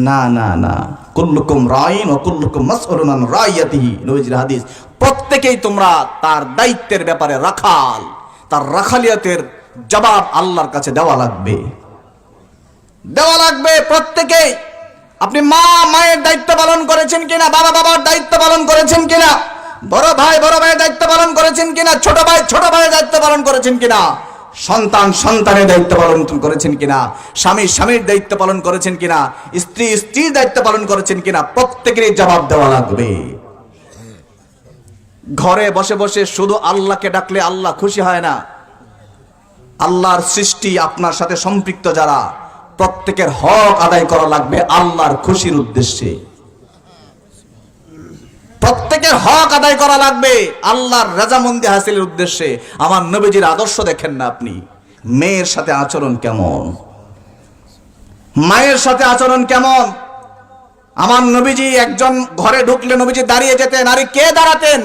না না না, কুল্লুকুম রাইন ওয়া কুল্লুকুম মাসউলুন আন রাইয়াতিহি, নবীজির হাদিস। প্রত্যেকেই তোমরা তার দায়িত্বের ব্যাপারে রাখাল, তার রাখালিয়াতের জবাব আল্লাহর কাছে দেওয়া লাগবে, দেওয়া লাগবে প্রত্যেকেই। আপনি মা মায়ের দায়িত্ব পালন করেছেন কিনা, বাবা বাবার দায়িত্ব পালন করেছেন কিনা, বড় ভাই বড় ভাইয়ের দায়িত্ব পালন করেছেন কিনা, ছোট ভাই ছোট ভাইয়ের দায়িত্ব পালন করেছেন কিনা, সন্তান সন্তানের দায়িত্ব পালন করেছেন কিনা, স্বামী স্বামীর দায়িত্ব পালন করেছেন কিনা, স্ত্রী স্ত্রীর দায়িত্ব পালন করেছেন কিনা, প্রত্যেকেরই জবাব দেওয়া লাগবে। ঘরে বসে বসে শুধু আল্লাহকে ডাকলে আল্লাহ খুশি হয় না। আল্লাহর সৃষ্টি আপনার সাথে সম্পৃক্ত যারা, প্রত্যেকের হক আদায় করা লাগবে আল্লাহর খুশির উদ্দেশ্যে। প্রত্যেকের হক আদায় করা লাগবে আল্লাহর রাজামন্দি হাসিলের উদ্দেশ্যে। আমার নবীজির আদর্শ দেখেন না আপনি, মেয়ের সাথে আচরণ কেমন, মায়ের সাথে আচরণ কেমন। আমার নবীজি একজন ঘরে ঢুকলে নবীজি দাঁড়িয়ে যেতেন, আর কে দাঁড়াতেন?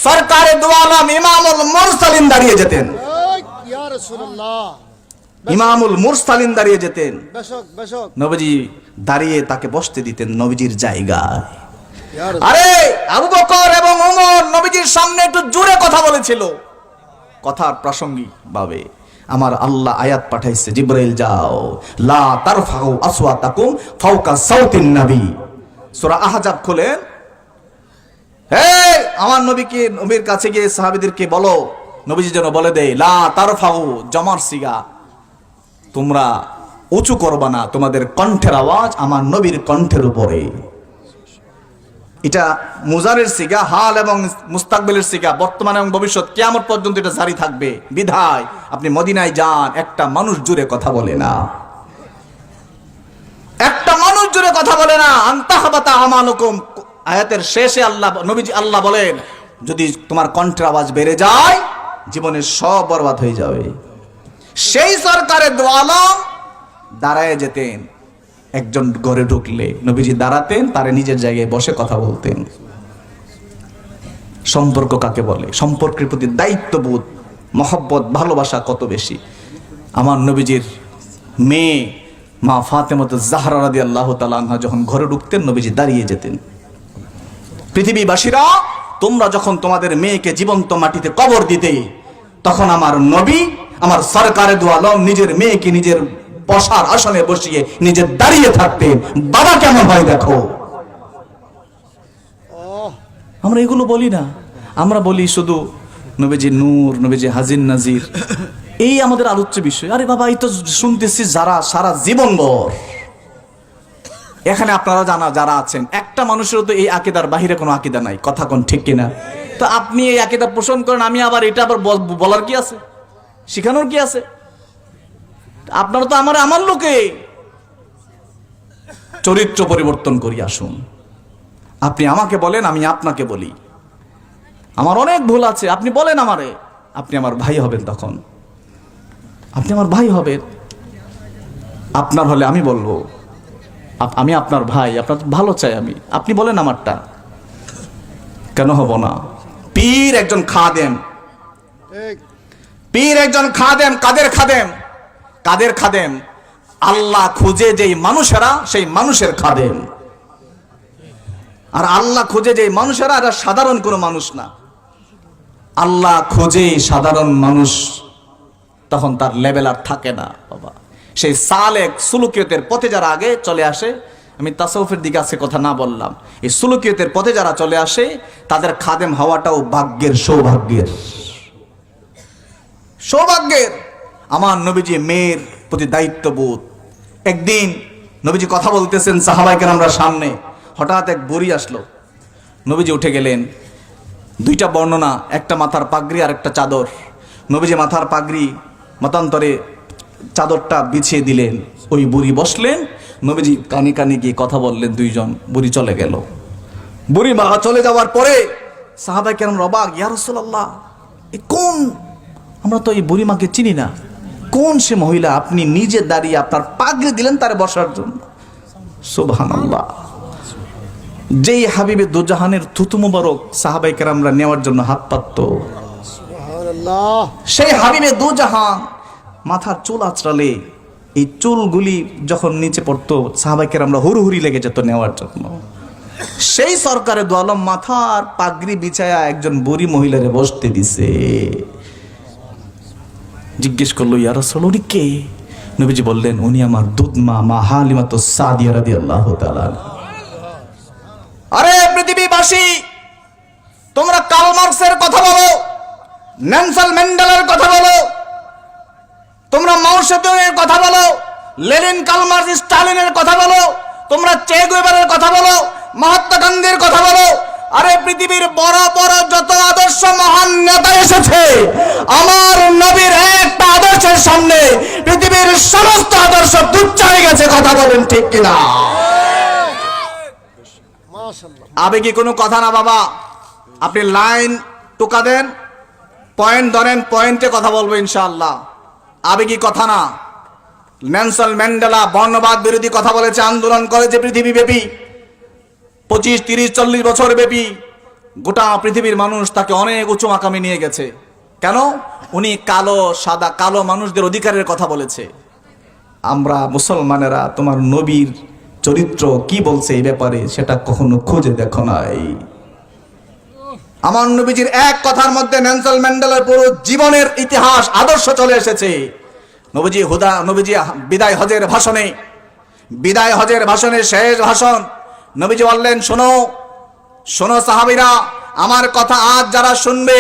সরকারে দু আলম ইমামুল মুরসালিন দাঁড়িয়ে যেতেন, ইয়া রাসূলুল্লাহ, ইমামুল মুরসালিন দাঁড়িয়ে যেতেন। বেশক বেশক নবীজি দাঁড়িয়ে তাকে বসতে দিতেন নবীজির জায়গায়। ইয়া রাসূল, আরে আবু বকর এবং ওমর নবীজির সামনে একটু জোরে কথা বলেছিল, কথার প্রাসঙ্গিক ভাবে আমার আল্লাহ আয়াত পাঠাইছে, জিবরাইল যাও, লা তারফাউ আসওয়াতাকুম ফাওকা সাউতিন নবী। সূরা আহজাব খুলেন, হে আমার নবীকে, নবীর কাছে গিয়ে সাহাবীদেরকে বলো, নবীজি যেন বলে দেয়, লা তারফাউ, জমার সিগা, তোমরা উঁচু করবা না তোমাদের কণ্ঠের আওয়াজ আমার নবীর কণ্ঠের উপরে। এটা মুজারের সিগা, হাল এবং মুস্তাকবিলের সিগা, বর্তমান এবং ভবিষ্যৎ কিয়ামত পর্যন্ত এটা জারি থাকবে। বিধায় আপনি মদিনায় যান, একটা মানুষ জুড়ে কথা বলে না, একটা মানুষ জুড়ে কথা বলে না। আনতাহাবাতা আমালুকুম, আয়াতের শেষে আল্লাহ নবীজি আল্লাহ বলেন, যদি তোমার কণ্ঠের আওয়াজ বেড়ে যায় জীবনের সব বরবাদ হয়ে যাবে। সেই সরকারের দু আলম দাঁড়ায় যেতেন, একজন ঘরে ঢুকলে নবীজি দাঁড়াতেন, তারে নিজের জায়গায় বসে কথা বলতেন। সম্পর্ক কাকে বলে? সম্পর্কের প্রতি দায়িত্ববোধ, মহব্বত, ভালোবাসা কত বেশি। আমার নবীজির মেয়ে মা ফাতেমাতুজ জাহরা রাদিয়াল্লাহু তাআলা আনহা যখন ঘরে ঢুকতেন নবীজি দাঁড়িয়ে যেতেন। পৃথিবীবাসীরা, তোমরা যখন তোমাদের মেয়েকে জীবন্ত মাটিতে কবর দিতে, তখন আমার নবী, আমার সরকারে দু আলম নিজের মেয়েকে নিজের বসার আসনে বসিয়ে নিজে দাঁড়িয়ে থাকতেন। বাবা কেমন হয় দেখো। আমরা এগুলো বলি না, আমরা বলি শুধু নবীজি নূর, নবীজি হাজির নাজির, এই আমাদের আলোচ্য বিষয়। আরে বাবা, এই তো শুনতেছি যারা সারা জীবনভর, এখানে আপনারা জানা যারা আছেন, একটা মানুষেরও তো এই আকীদার বাহিরে কোনো আকীদা নাই, কথা কোন ঠিক কিনা? তো আপনি এই আকীদা পোষণ করেন, আমি আবার এটা আবার বলার কি আছে, শিখানোর কি আছে? আপনারা তো আমার লোকে। চরিত্র পরিবর্তন করি আসুন। আপনি আমাকে বলেন, আমি আপনাকে বলি। আমার অনেক ভুল আছে, আপনি বলেন আমারে, আপনি আমার ভাই হবেন, তখন আপনি আমার ভাই হবেন। আপনার হলে আমি বলবো, আমি আপনার ভাই, আপনার ভালো চাই আমি, আপনি বলেন আমারটা, কেন হব না? পীর একজন খাদেম, পীর একজন খাদেম। কাদের খাদেম? কাদের খাদেম? আল্লাহ খুঁজে যেই মানুষেরা, সেই মানুষের খাদেম। আর আল্লাহ খুঁজে যেই মানুষেরা, এরা সাধারণ কোনো মানুষ না। আল্লাহ খুঁজে সাধারণ মানুষ, তখন তার লেভেল আর থাকে না বাবা। সেই সালেক সুলুকিয়তের পথে যারা আগে চলে আসে, আমি তাসাউফের দিকে আজকে কথা না বললাম, এই সুলুকিয়তের পথে যারা চলে আসে, তাদের খাদেম হওয়াটাও ভাগ্যের, সৌভাগ্যের, সৌভাগ্যের। আমার নবীজি মেয়ের প্রতি দায়িত্ববোধ। একদিন নবীজি কথা বলতেছেন, সাহাবায়ে কেরামরা সামনে, হঠাৎ এক বুড়ি আসলো, নবীজি উঠে গেলেন। দুইটা বর্ণনা, একটা মাথার পাগড়ি আর একটা চাদর। নবীজি মাথার পাগড়ি, মতান্তরে চাদরটা বিছিয়ে দিলেন, ওই বুড়ি বসলেন, নবীজি কানে কানে গিয়ে কথা বললেন, দুইজন, বুড়ি চলে গেল। বুড়ি মা চলে যাওয়ার পরে সাহাবায়ে কেরামরা অবাক, ইয়া রাসূলুল্লাহ, কোন, আমরা তো এই বুড়ি মাকে চিনি না, কোন সে মহিলা? আপনি নিজে দাঁড়িয়ে আপনার পাগড়ি দিলেন তারে বসার জন্য। সুবহানাল্লাহ। যেই হাবিবে দুজাহানের থুতু মুবারক সাহাবায়ে কেরামরা নেওয়ার জন্য হাত পাতত, সুবহানাল্লাহ, সেই হাবিবে দুজাহান মাথার চুল আঁচড়ালে এই চুলগুলি যখন নিচে পড়তো সাহাবাইকের আমরা হুড়ুহুড়ি লেগে যেত নেওয়ার জন্য। সেই সরকারে দু আলম মাথার পাগড়ি বিছায়া একজন বুড়ি মহিলারে বসতে দিছে। জিজ্ঞেস করলো, ইয়া রাসূল, উনি কে? নবীজি বললেন, উনি আমার দুধমা মা হালিমাতু সাদিয়া রাদিয়াল্লাহু তাআলা। আরে পৃথিবীবাসী, তোমরা কার্ল মার্কসের কথা বলো, নেলসন ম্যান্ডেলার কথা বলো, তোমরা মাও সেতুংয়ের কথা বলো, লেনিন, কার্ল মার্কস, স্টালিনের কথা বলো, তোমরা চে গুয়েভারার কথা বলো, মহাত্মা গান্ধীর কথা বলো। আরে পৃথিবীর বড় বড় যত আদর্শ মহান নেতা এসেছে, আমার নবীর একটা আদর্শের সামনে পৃথিবীর সমস্ত আদর্শ তুচ্ছ হয়ে গেছে। কথা বলেন ঠিক কিনা? মাশাআল্লাহ। আবেগী কোনো কথা না বাবা। আপনি লাইন টোকা দেন, পয়েন্ট ধরেন, পয়েন্টে কথা বলবো ইনশাআল্লাহ। আবেগী কথা না। নেলসন ম্যান্ডেলা বর্ণবাদ বিরোধী কথা বলেছে, আন্দোলন করেছে পৃথিবীব্যাপী, 25, 30, 40 বছর ব্যাপী। গোটা পৃথিবীর মানুষ তাকে অনেক উঁচু মাকামে নিয়ে গেছে। কেন? উনি কালো সাদা কালো মানুষদের অধিকারের কথা বলেছে। আমরা মুসলমানেরা তোমার নবীর চরিত্র কি বলছে এই ব্যাপারে সেটা কখনো খুঁজে দেখো নাই। আমার নবীজির এক কথার মধ্যে নেলসন ম্যান্ডেলার পুরো জীবনের ইতিহাস আদর্শ চলে এসেছে। নবীজি বিদায় হজের ভাষণে শেষ ভাষণ নবীজি বললেন, শোনো শোনো সাহাবীরা, আমার কথা আজ যারা শুনবে,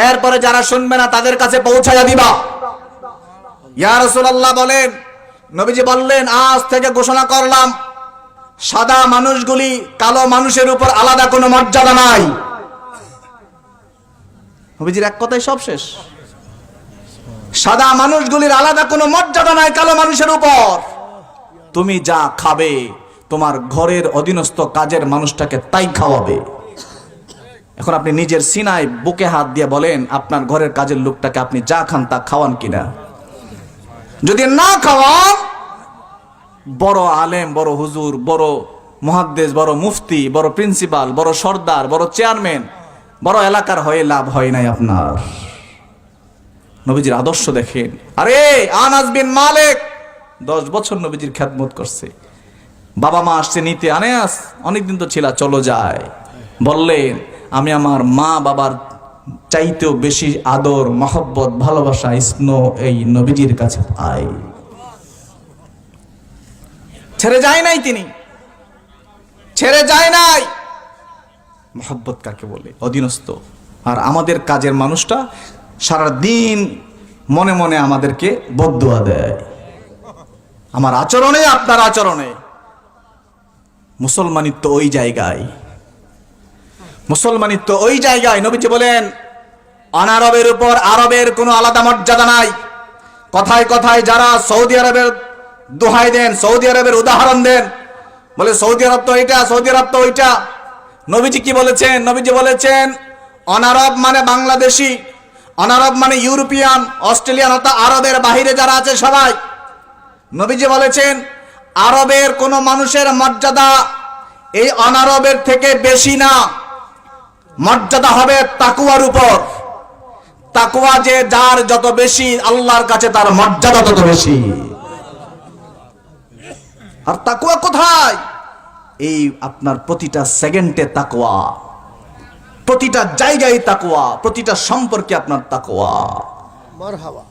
এরপরে যারা শুনবে না তাদের কাছে পৌঁছায়া দিবা। ইয়া রাসূলুল্লাহ বলেন, নবীজি বললেন, আজ থেকে ঘোষণা করলাম, সাদা মানুষগুলি কালো মানুষের উপর আলাদা কোনো মর্যাদা নাই। নবীজির এক কথাই সব শেষ। সাদা মানুষগুলির আলাদা কোনো মর্যাদা নাই কালো মানুষের উপর। তুমি যা খাবে তোমার ঘরের অধীনস্থ কাজের মানুষটাকে তাই খাওয়াবে। এখন আপনি নিজের সিনায় বুকে হাত দিয়ে বলেন, আপনার ঘরের কাজের লোকটাকে আপনি যা খান তা খাওয়ান কিনা? যদি না খাওয়ান, বড় আলেম, বড় হুজুর, বড় মুহাদ্দিস, বড় মুফতি, বড় প্রিন্সিপাল, বড় সর্দার, বড় চেয়ারম্যান, বড় এলাকার হয়ে লাভ হয় নাই আপনার। নবীজির আদর্শ দেখেন। আরে আনাস বিন মালিক 10 বছর নবীজির খেদমত করছে। বাবা মা আসছে নিতে, আনাস অনেকদিন তো ছিল, চলো যায়। বললেন, আমি আমার মা বাবার চাইতেও বেশি আদর, মহব্বত, ভালোবাসা, স্নেহ এই নবীজির কাছে পাই। ছেড়ে যায় নাই, তিনি ছেড়ে যায় নাই। মহব্বত কাকে বলে? অধীনস্থ। আর আমাদের কাজের মানুষটা সারা দিন মনে মনে আমাদেরকে বদদুয়া দেয়। আমার আচরণে, আপনার আচরণে। মুসলমানিত্ব ওই জায়গায়, মুসলমানিত্ব ওই জায়গায়। নবীজি বলেন, অনারবের উপর আরবের কোনো আলাদা মর্যাদা নাই। কথায় কথায় যারা সৌদি আরবের দোহাই দেন, সৌদি আরবের উদাহরণ দেন, বলে সৌদি আরব তো এটা, সৌদি আরব তো ওইটা। নবীজি কি বলেছেন? নবীজি বলেছেন, অনারব মানে বাংলাদেশি, অনারব মানে ইউরোপিয়ান, অস্ট্রেলিয়ান, অর্থাৎ আরবের বাহিরে যারা আছে সবাই। নবীজি বলেছেন, আরবের কোন মানুষের মর্যাদা এই অনারবের থেকে বেশি না। মর্যাদা হবে তাকওয়ার উপর। তাকওয়া যে যার যত বেশি, আল্লাহর কাছে তার মর্যাদা তত বেশি। আর তাকওয়া কোথায়? এই আপনার প্রতিটা সেকেন্ডে তাকওয়া, প্রতিটা জায়গায় তাকওয়া, প্রতিটা সম্পর্কে আপনার তাকওয়া। মারহাবা।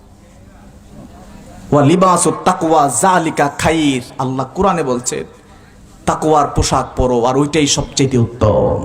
ওয়া লিবাসুত তাকওয়া যালিকা খাইর। আল্লাহ কোরআনে বলছেন, তাকওয়ার পোশাক পরো, আর ওইটাই সবচেয়ে উত্তম।